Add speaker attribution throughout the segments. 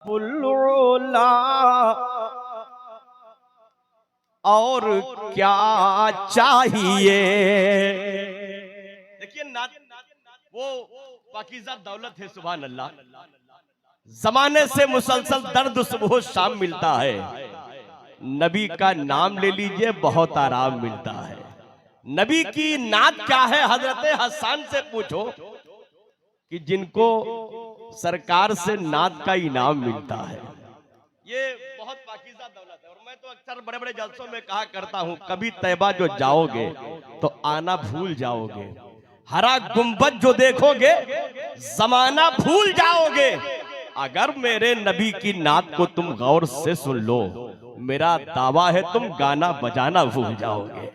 Speaker 1: रब्बुल और क्या चाहिए। देखिए नात वो पाकीज़ा दौलत है, सुभान अल्लाह। जमाने से मुसलसल दर्द सुबह शाम मिलता है, नबी का नाम ले लीजिए बहुत आराम मिलता है। नबी की नात क्या है, हजरत हसन से पूछो कि जिनको सरकार से नात का इनाम मिलता है। ये बहुत पाकीज़ा दौलत है। और मैं तो अक्सर बड़े बड़े जलसों में कहा करता हूं, कभी तैबा जो जाओगे तो आना भूल जाओगे, हरा गुंबद जो देखोगे जमाना भूल जाओगे। अगर मेरे नबी की नात को तुम गौर से सुन लो, मेरा दावा है तुम गाना बजाना भूल जाओगे।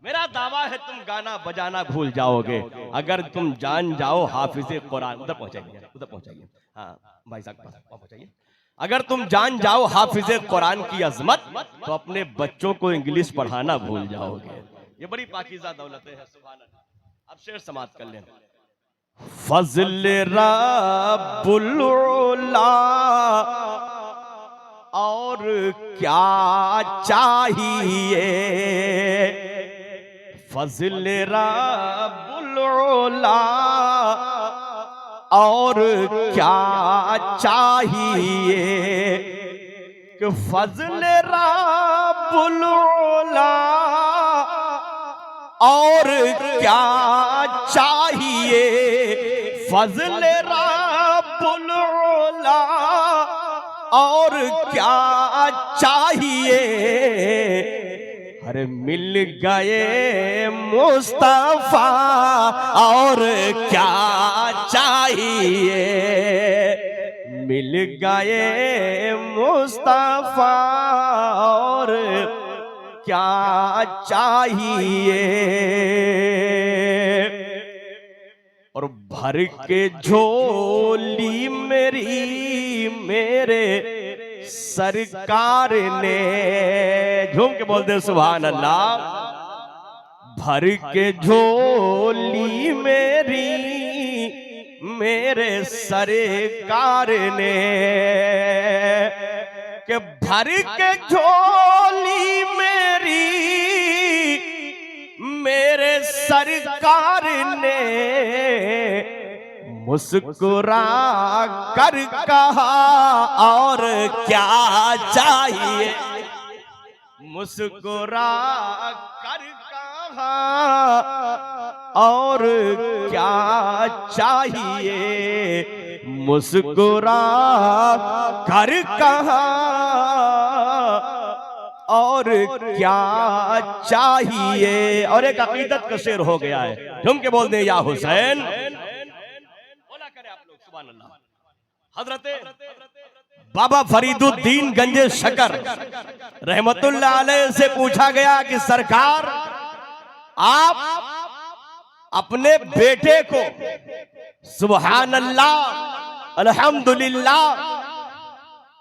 Speaker 1: मेरा दावा है तुम गाना बजाना भूल जाओगे अगर तुम जान जाओ हाफिज़े कुरान। उधर पहुंचाइए, उधर पहुंचाइए। हाँ भाई साहब पहुंचाइए। अगर तुम जान जाओ हाफिज़े कुरान की अजमत, तो अपने बच्चों को इंग्लिश पढ़ाना भूल जाओगे। ये बड़ी पाकीज़ा दौलत है, सुभान अल्लाह। अब शेर समाप्त कर लें। फज़ल रब्बुल और क्या चाहिए। फज़ल रब्बुल और क्या चाहिए कि फज़ल रब्बुल और क्या चाहिए। फज़ल रब्बुल और क्या चाहिए। अरे मिल गए मुस्तफा और क्या चाहिए। मिल गए मुस्तफा और क्या चाहिए। और भर के झोली मेरे सरकार ने, झूम के बोलते सुभान अल्लाह। भर के झोली मेरे सरकार ने, के भर के झोली मेरे सरकार ने मुस्कुरा कर कहा और क्या चाहिए। मुस्कुरा कर कहा और क्या चाहिए। मुस्कुरा कर कहा और क्या चाहिए। और एक अकीदत का शेर हो गया है, झूम के बोल दे या हुसैन। बोला करे आप लोग सुभान अल्लाह। हजरत बाबा फरीदुद्दीन गंजे शकर रहमतुल्लाह अलैह से पूछा गया कि सरकार, आप अपने बेटे को सुभान अल्लाह अल्हम्दुलिल्लाह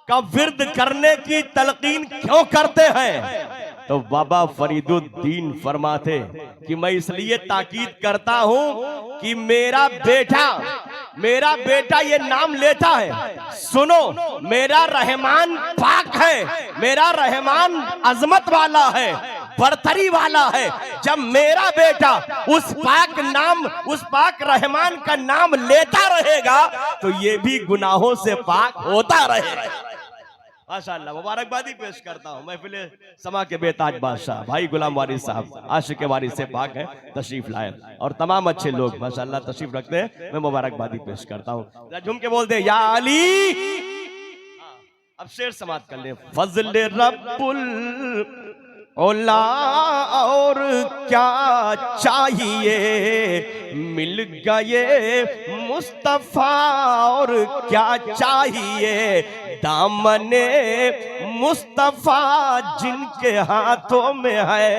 Speaker 1: का विर्द करने की तलकीन क्यों करते हैं। तो बाबा फरीदुद्दीन फरमाते कि मैं इसलिए ताकीद करता हूं कि मेरा बेटा ये नाम लेता है। सुनो, मेरा रहमान पाक है, मेरा रहमान अजमत वाला है, बरतरी वाला है। जब मेरा बेटा उस पाक रहमान का नाम लेता रहेगा तो ये भी गुनाहों से पाक होता रहेगा। माशाअल्लाह, मुबारकबादी पेश करता हूँ महफिले समा के बेताज बादशाह भाई गुलाम वारिस साहब, आशिक वारिस से पाक है, तशरीफ लाए और तमाम अच्छे लोग माशाअल्लाह तशरीफ रखते हैं। मैं मुबारकबादी पेश करता हूँ। झूम के बोलते या अली। अब शेर समाप्त कर ले। फज़ल रब्बुल ओला और क्या चाहिए। मिल गए मुस्तफा और क्या चाहिए। दामने मुस्तफा जिनके हाथों में है,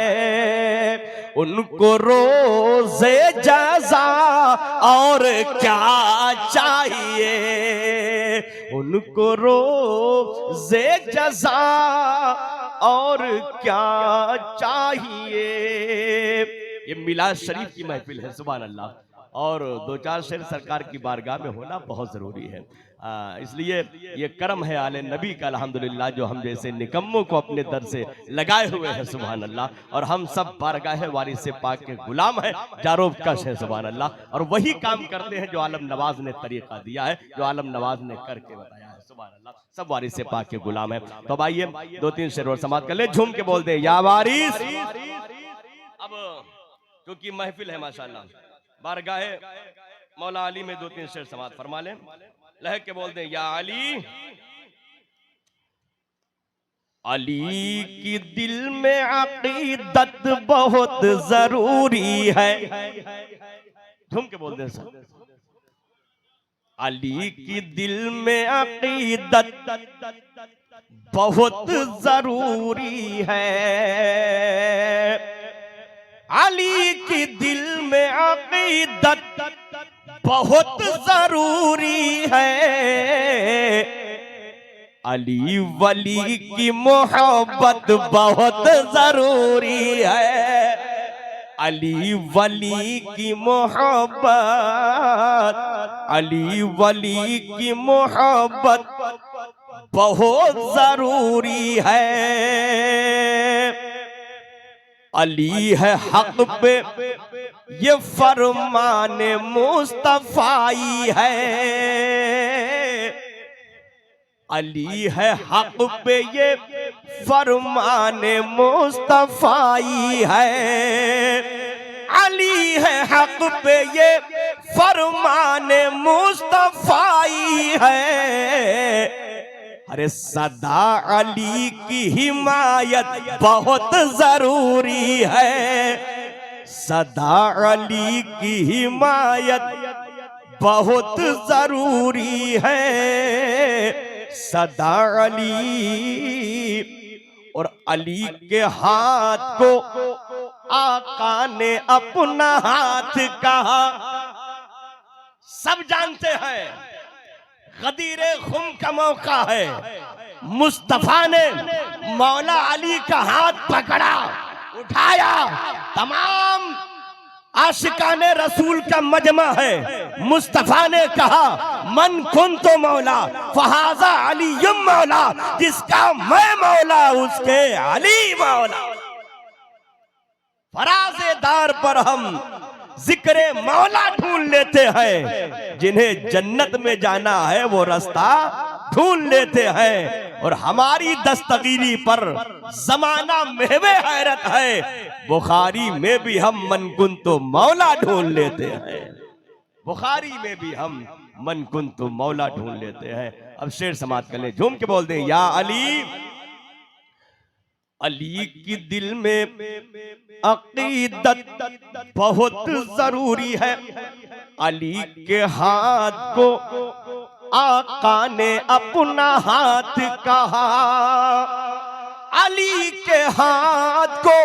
Speaker 1: उनको रोज़े जज़ा और क्या चाहिए। उनको रोज़े जज़ा और क्या चाहिए। ये मिलाद शरीफ की महफिल है, सुभान अल्लाह। और दो चार शेर सरकार की बारगाह में होना बहुत जरूरी है। इसलिए ये कर्म है आले नबी का अल्हम्दुलिल्लाह, जो हम जैसे निकम्मों को अपने दर से लगाए हुए हैं सुभान अल्लाह। और हम सब बारगाह वारिस पाक के गुलाम हैं, जारोब कश है सुभान अल्लाह। और वही काम करते हैं जो आलम नवाज ने तरीका दिया है, जो आलम नवाज ने करके बताया है सुभान अल्लाह। सब वारिस पाक के गुलाम है। तो अब आइए दो तीन शेर और समाप्त कर ले, झूम के बोल दे या वारिस। अब क्योंकि महफिल है माशाल्लाह, बारगाह मौला अली में दो तीन शेर समाप्त फरमा ले, लह के बोल दे या अली। अली की दिल में अकीदत बहुत जरूरी है, झूम के बोल दे सब। अली की दिल में अकीदत बहुत जरूरी है, अली की दिल में अकीदत बहुत जरूरी है, अली वली की मोहब्बत बहुत जरूरी है, अली वली की मोहब्बत, अली वली की मोहब्बत बहुत जरूरी है, अली है हक पे ये फरमाने मुस्तफाई है, अली है हक पे ये फरमाने मुस्तफाई है, अली है हक पे ये फरमाने मुस्तफाई है, अरे सदा अली की हिमायत बहुत जरूरी है, सदा अली की हिमायत बहुत जरूरी है, सदा अली। और अली के हाथ को आका ने अपना हाथ कहा, सब जानते हैं गदीरे खुम का मौका है, मुस्तफा ने मौला अली का हाथ पकड़ा, उठाया, तमाम आशिकाने रसूल का मजमा है, मुस्तफा ने कहा मन कुन तो मौला फहाजा अली युम मौला, जिसका मैं मौला उसके अली मौला। फराज़ेदार पर हम जिक्रे मौला ढूंढ लेते हैं, जिन्हें जन्नत में जाना है वो रास्ता ढूंढ लेते हैं, और हमारी दस्तगीरी पर जमाना महवे हैरत है, बुखारी में भी हम मनकुन तो मौला ढूंढ लेते हैं, बुखारी में भी हम मनकुन तो मौला ढूंढ लेते हैं। अब शेर समाप्त कर ले, झूम के बोल दे या अली। अली की दिल में अकीदत बहुत जरूरी है, अली के हाथ को आका ने अपना हाथ कहा, अली के हाथ को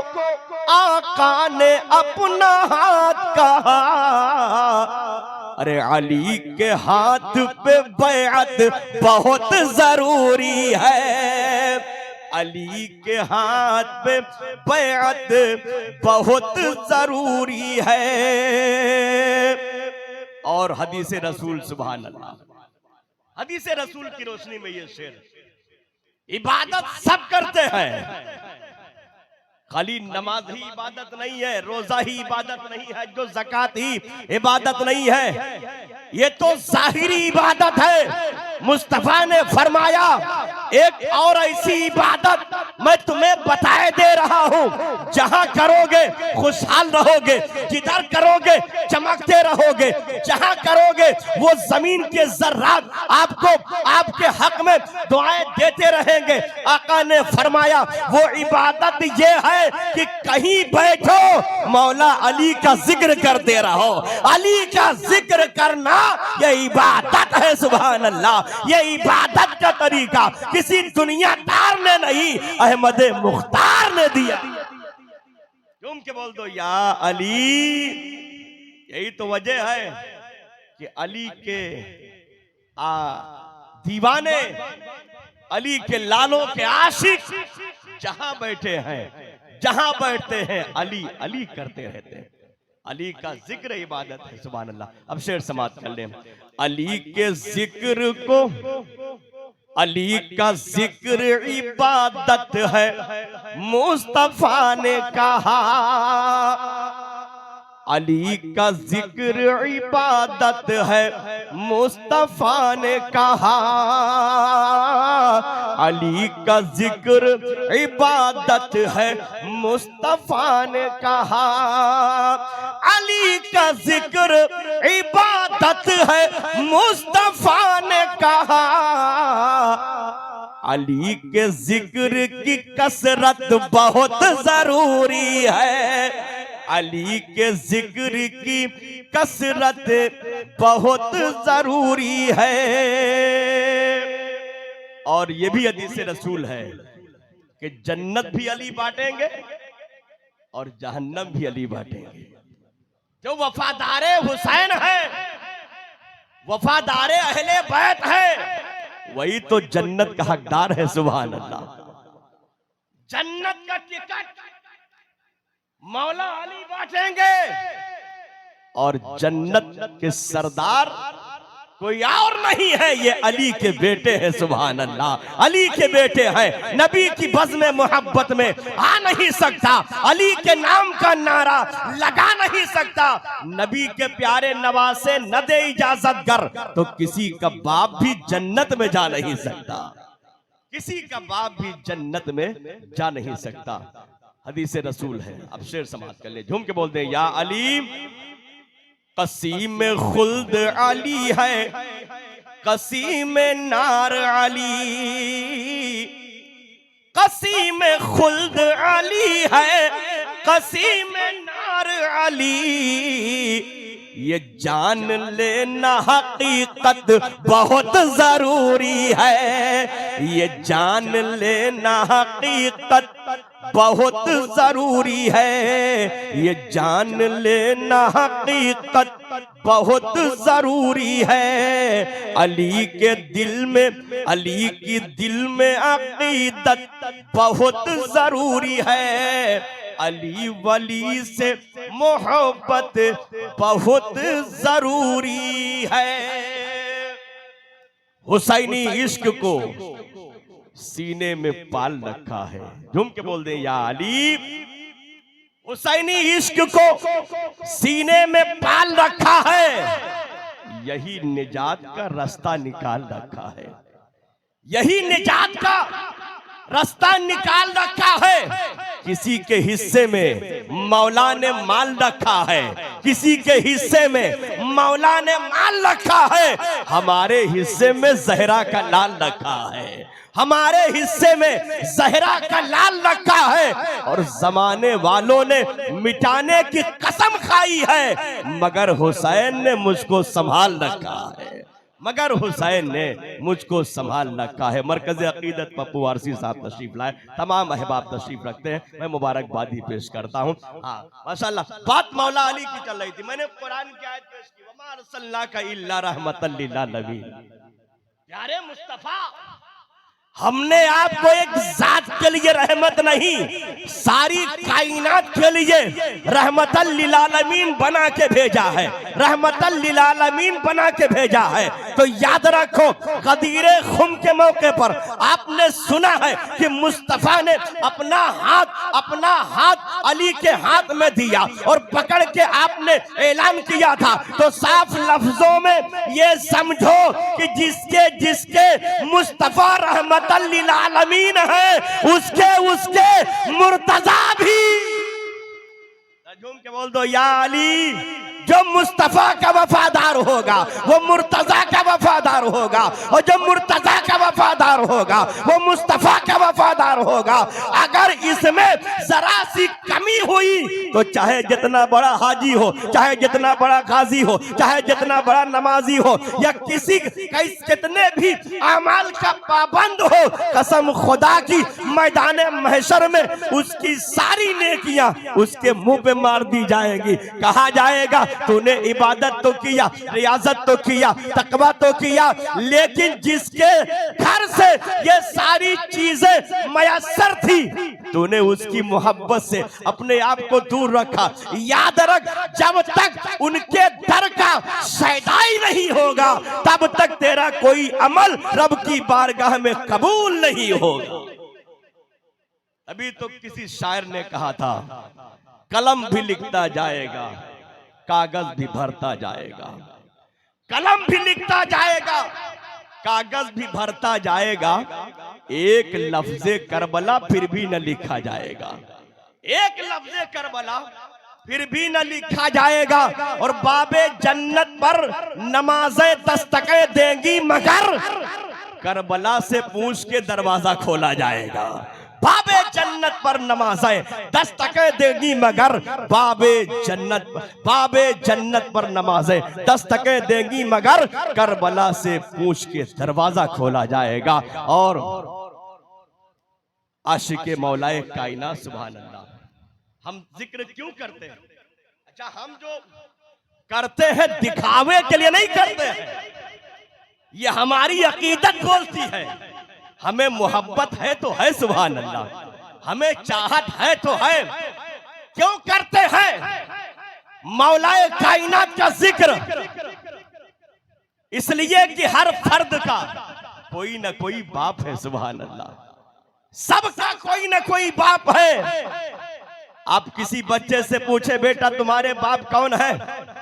Speaker 1: आका ने अपना हाथ कहा, अरे अली के हाथ पे बैअत बहुत जरूरी है, अली के हाथ पे बैअत बहुत जरूरी है। और हदीस रसूल सुभान अल्लाह, हदीस रसूल की रोशनी में ये शेर, इबादत सब करते हैं, खाली नमाज ही इबादत नहीं है, रोजा ही इबादत नहीं है, जो ज़कात ही इबादत नहीं है, ये तो ज़ाहिरी इबादत है। मुस्तफा ने फरमाया एक और ऐसी इबादत मैं तुम्हें बताए दे रहा हूँ, जहाँ करोगे खुशहाल रहोगे, जिधर करोगे चमकते रहोगे, जहाँ करोगे वो जमीन के जर्रात आपको आपके हक में दुआएं देते रहेंगे। आका ने फरमाया वो इबादत ये है कि कहीं बैठो मौला अली का जिक्र करते रहो, अली का जिक्र करना ये इबादत है सुभान अल्लाह, ये इबादत का तरीका किसी दुनियादार ने नहीं, अहमद मुख्तार ने दिया। झूम के बोल दो या अली। यही तो वजह है कि अली के दीवाने, अली के लालों के आशिक जहां बैठे हैं, जहां बैठते हैं अली अली करते रहते हैं। अली का जिक्र इबादत है। सुभान अल्लाह। अब शेर समाप्त कर लें। अली के जिक्र को, अली का जिक्र इबादत है, मुस्तफा ने कहा। अली का जिक्र इबादत है, मुस्तफा ने कहा। अली का जिक्र इबादत है, मुस्तफा ने कहा। अली का जिक्र इबादत है, मुस्तफा ने कहा। अली के जिक्र की कसरत बहुत जरूरी है। अली के जिक्र की कसरत बहुत जरूरी है। और ये भी हदीस रसूल है कि जन्नत भी अली बांटेंगे और जहन्नम भी अली बांटेंगे। जो वफादारे हुसैन है, वफादारे अहले बैत है, वही तो जन्नत का हकदार है। सुभान अल्लाह। जन्नत का टिकट मौला अली बांटेंगे और जन्नत के सरदार कोई और नहीं है, ये अली के बेटे हैं। सुभान अल्लाह। अली के बेटे हैं। नबी की बज़्म मोहब्बत में आ नहीं सकता, अली के नाम का नारा लगा नहीं सकता। नबी के प्यारे नवासे न दे इजाजत कर तो किसी का बाप भी जन्नत में जा नहीं सकता। किसी का बाप भी जन्नत में जा नहीं सकता। हदीस रसूल है। अब शेर समाप्त कर ले, झूम के बोलते हैं। या अली कसीम खुल्द अली है, कसीम नार अली। कसीम खुल्द अली है, कसीम नार अली। ये जान लेना हकीकत बहुत जरूरी है। ये जान लेना हकीकत बहुत जरूरी है। ये जान लेना हकीकत बहुत जरूरी है। अली के दिल में, अली की दिल में अकीदत बहुत जरूरी है। अली वली से मोहब्बत बहुत जरूरी है। हुसैनी इश्क को सीने में पाल रखा है। झूम के बोल दे या अली। हुसैनी इश्क को सीने में पाल रखा है, यही निजात का रास्ता निकाल रखा है। यही निजात का रास्ता निकाल रखा है। किसी के हिस्से में मौला ने माल रखा है, किसी के हिस्से में मौला ने माल रखा है। हमारे हिस्से में जहरा का लाल रखा है। हमारे हिस्से में जहरा का लाल रखा है। और जमाने वालों ने मिटाने की कसम खाई है, मगर हुसैन ने मुझको संभाल रखा है। मगर हुसैन ने मुझको संभाल रखा है। मरकज़ अकीदत पप्पू वारसी साहब तशरीफ लाए, तमाम अहबाब तशरीफ रखते हैं, मैं मुबारकबादी पेश करता हूँ। हाँ माशाल्लाह। बात मौला अली की चल रही थी, मैंने कुरान की आयत पेश की, वमा अरसलनाका इल्ला रहमतल लिल आलमीन। प्यारे मुस्तफा, हमने आपको एक जात के लिए रहमत नहीं, सारी कायनात के लिए रहमतल लिल आलमीन बना के भेजा है। रहमतल लिल आलमीन बना के भेजा है। तो याद रखो, गदीरे खुम के मौके पर आपने सुना है कि मुस्तफा ने अपना हाथ अली के हाथ में दिया और पकड़ के आपने ऐलान किया था। तो साफ लफ्जों में ये समझो कि जिसके जिसके मुस्तफा रहमत लिल आलमीन है, उसके मुर्तजा भी। झूम के बोल दो या अली। जो मुस्तफा का वफादार होगा वो मुर्तजा का वफादार होगा, और जो मुर्तजा का वफादार होगा वो मुस्तफा का वफादार होगा। अगर इसमें जरा सी कमी हुई तो चाहे जितना बड़ा हाजी हो, चाहे जितना बड़ा गाजी हो, चाहे जितना बड़ा नमाजी हो, या कितने भी अमाल का पाबंद हो, कसम खुदा की मैदान महशर में उसकी सारी नेकियां उसके मुंह पे मार दी जाएंगी। कहा जाएगा तूने इबादत तो किया, रियाजत तो किया, तकवा तो किया, लेकिन जिसके घर से ये सारी चीजें मयसर थी, तूने उसकी मोहब्बत से अपने आप को दूर रखा। याद रख, जब तक उनके दर का सैदाई नहीं होगा तब तक तेरा कोई अमल रब की बारगाह में कबूल नहीं होगा। अभी तो किसी शायर ने कहा था, कलम भी लिखता जाएगा, कागज भी भरता जाएगा। कलम भी लिखता जाएगा, कागज भी भरता जाएगा, एक लफ्ज़े करबला फिर भी न लिखा जाएगा। एक लफ्ज़े करबला फिर भी न लिखा जाएगा। और बाबे जन्नत पर नमाज़े दस्तके देंगी मगर करबला से पूछ के दरवाजा खोला जाएगा। बाबे जन्नत पर नमाज़े दस्तके देंगी मगर बाबे जन्नत पर नमाज़े दस्तके देंगी मगर करबला से पूछ के दरवाजा खोला जाएगा। और आशिक़े मौलाए कायनात सुभान अल्लाह, हम जिक्र क्यों करते हैं? अच्छा, हम जो करते हैं दिखावे के लिए नहीं करते हैं, ये हमारी अकीदत बोलती है। हमें मोहब्बत है तो है सुभान अल्लाह, हमें चाहत है तो है। क्यों करते हैं मौलाए कायनात का जिक्र? इसलिए कि हर फर्द का कोई ना कोई बाप है सुभान अल्लाह, सबका कोई ना कोई बाप है। आप किसी बच्चे से पूछे, बेटा तुम्हारे बाप कौन है?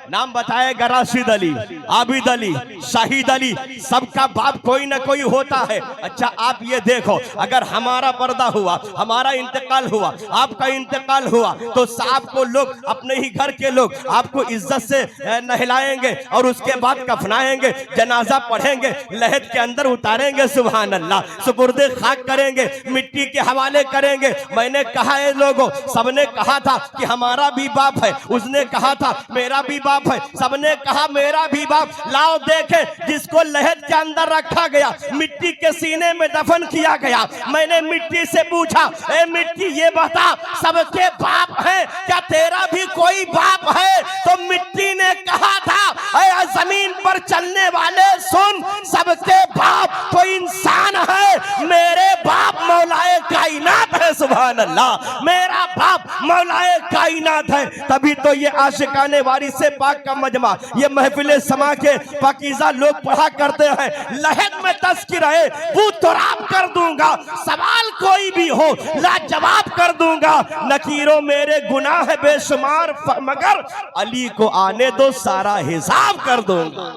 Speaker 1: नाम बताएगा, राशिद अली, आबिद अली, शाहिद अली, सबका बाप कोई ना कोई होता है। अच्छा, आप ये देखो, अगर हमारा पर्दा हुआ, हमारा इंतकाल हुआ, आपका इंतकाल हुआ, तो आपको लोग, अपने ही घर के लोग आपको इज्जत से नहलाएंगे और उसके बाद कफनाएंगे, जनाजा पढ़ेंगे, लहद के अंदर उतारेंगे सुभान अल्लाह, सुपुर्दे खाक करेंगे, मिट्टी के हवाले करेंगे। मैंने कहा है लोगों, सबने कहा था कि हमारा भी बाप है, उसने कहा था मेरा भी बाप है, सबने कहा मेरा भी बाप। लाओ देखे, जिसको लहद के अंदर रखा गया, मिट्टी के सीने में दफन किया गया। मैंने मिट्टी से पूछा, ए मिट्टी ये बता, सबके बाप है क्या तेरा भी कोई बाप है? तो मिट्टी ने कहा था, ए जमीन पर चलने वाले सुन, सबके बाप तो इंसान है, मेरे बाप मौलाए कायनात है सुभान अल्लाह, मेरा बाप मौलाए कायनात है। तभी तो ये आशिकाने वारिस से पाक का मजमा, ये महफिले समा के पाकीज़ा लोग पढ़ा करते हैं, लहद में तस्किर है, वो तुराब कर दूंगा, सवाल कोई भी हो लाजवाब कर दूंगा, नकीरों मेरे गुनाह है बेशुमार, मगर अली को आने दो सारा हिसाब कर दूंगा।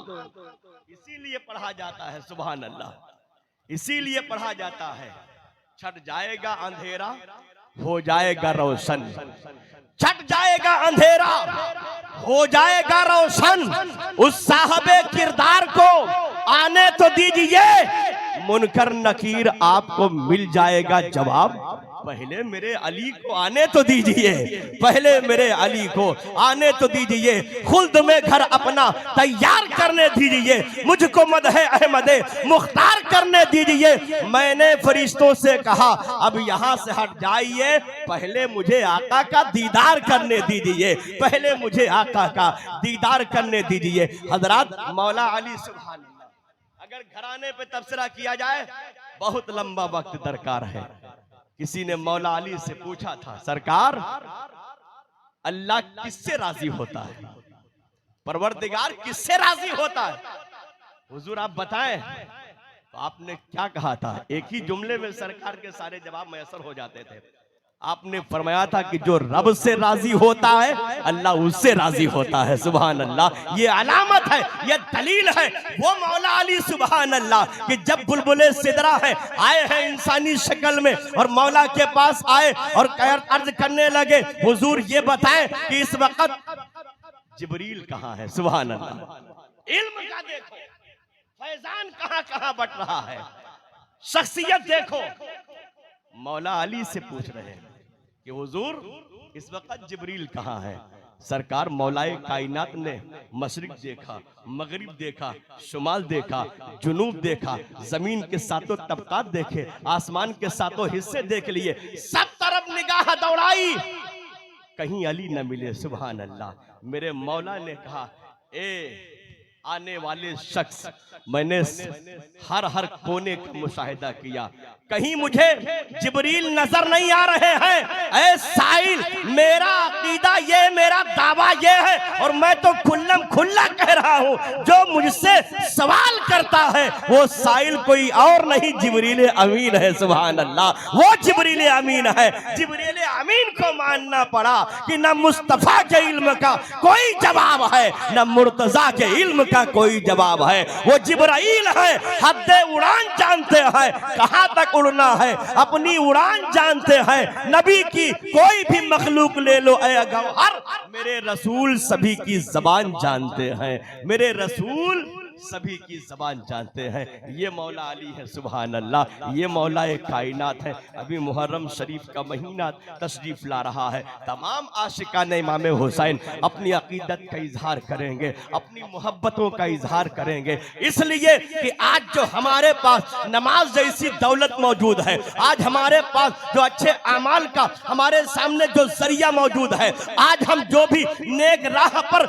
Speaker 1: इसीलिए पढ़ा जाता है सुभान अल्लाह, इसीलिए पढ़ा जाता है, छट जाएगा अंधेरा हो जाएगा रोशन, छट जाएगा अंधेरा हो जाएगा रोशन, उस साहबे किरदार को आने तो दीजिए, मुनकर नकीर आपको मिल जाएगा जवाब। पहले मेरे अली को आने तो दीजिए, पहले मेरे अली को आने तो दीजिए, खुल्द में घर अपना तैयार करने दीजिए, मुझको मदहे अहमदे मुख्तार करने दीजिए। मैंने फरिश्तों से कहा अब यहाँ से हट जाइए, पहले मुझे आका का दीदार करने दीजिए, पहले मुझे आका का दीदार करने दीजिए। हजरात, मौला अली सुभान अल्लाह, अगर घराने पे तबसरा किया जाए बहुत लंबा वक्त दरकार है। किसी ने मौला अली से पूछा था, सरकार अल्लाह किससे राजी होता है, परवरदिगार किससे राजी होता है? हुजूर आप बताएं। तो आपने क्या कहा था? एक ही जुमले में सरकार के सारे जवाब मैसर हो जाते थे। आपने फरमाया था कि जो रब से राजी होता है अल्लाह उससे राजी होता है सुभान अल्लाह। ये अलामत है, ये दलील है वो मौला अली सुभान अल्लाह कि जब बुलबुले सिदरा है आए हैं इंसानी शक्ल में और मौला के पास आए और अर्ज करने लगे, हुजूर ये बताएं कि इस वक्त जिब्रील कहाँ है सुभान अल्लाह। इल्म का देखो फैजान कहाँ कहाँ बट रहा है, शख्सियत देखो। मौला अली से पूछ रहे हैं कि हुजूर इस वक्त जिब्रील कहाँ है? सरकार मौलाए कायनात ने मशरिक देखा, मगरिब देखा, शुमाल देखा, जुनूब देखा, जमीन के सातों तबकात देखे, आसमान के सातों हिस्से देख लिए, सब तरफ निगाह दौड़ाई, कहीं अली न मिले। सुभान अल्लाह। मेरे मौला ने कहा, ए आने वाले शख्स, मैंने हर कोने का मुशाहिदा किया, कहीं मुझे जिब्रील नजर नहीं आ रहे हैं। ऐ साइल, मेरा अकीदा ये, मेरा दावा ये है, और मैं तो खुल्लम खुल्ला कह रहा हूं, जो मुझसे सवाल करता है वो साइल कोई और नहीं, जिब्रील अमीन है। सुभान अल्लाह, वो जिब्रील अमीन है। जिब्रील अमीन को मानना पड़ा कि न मुस्तफा के इल्म का कोई जवाब है, न मुर्तजा के इल्म का कोई जवाब है। वो जिब्राइल है, हद उड़ान जानते हैं, कहां तक उड़ना है अपनी उड़ान जानते हैं। नबी की कोई भी मखलूक ले लो ऐ गौहर, मेरे रसूल सभी की जबान जानते हैं। मेरे रसूल सभी की जबान जानते हैं। ये मौला अली है। सुभान अल्लाह। ये मौला कायनात है। अभी मुहर्रम शरीफ का महीना तशरीफ ला रहा है। तमाम आशिकान इमाम हुसैन अपनी अकीदत का इजहार करेंगे, अपनी मोहब्बतों का इजहार करेंगे, इसलिए कि आज जो हमारे पास नमाज जैसी दौलत मौजूद है, आज हमारे पास जो अच्छे अमाल का हमारे सामने जो जरिया मौजूद है, आज हम जो भी नेक राह पर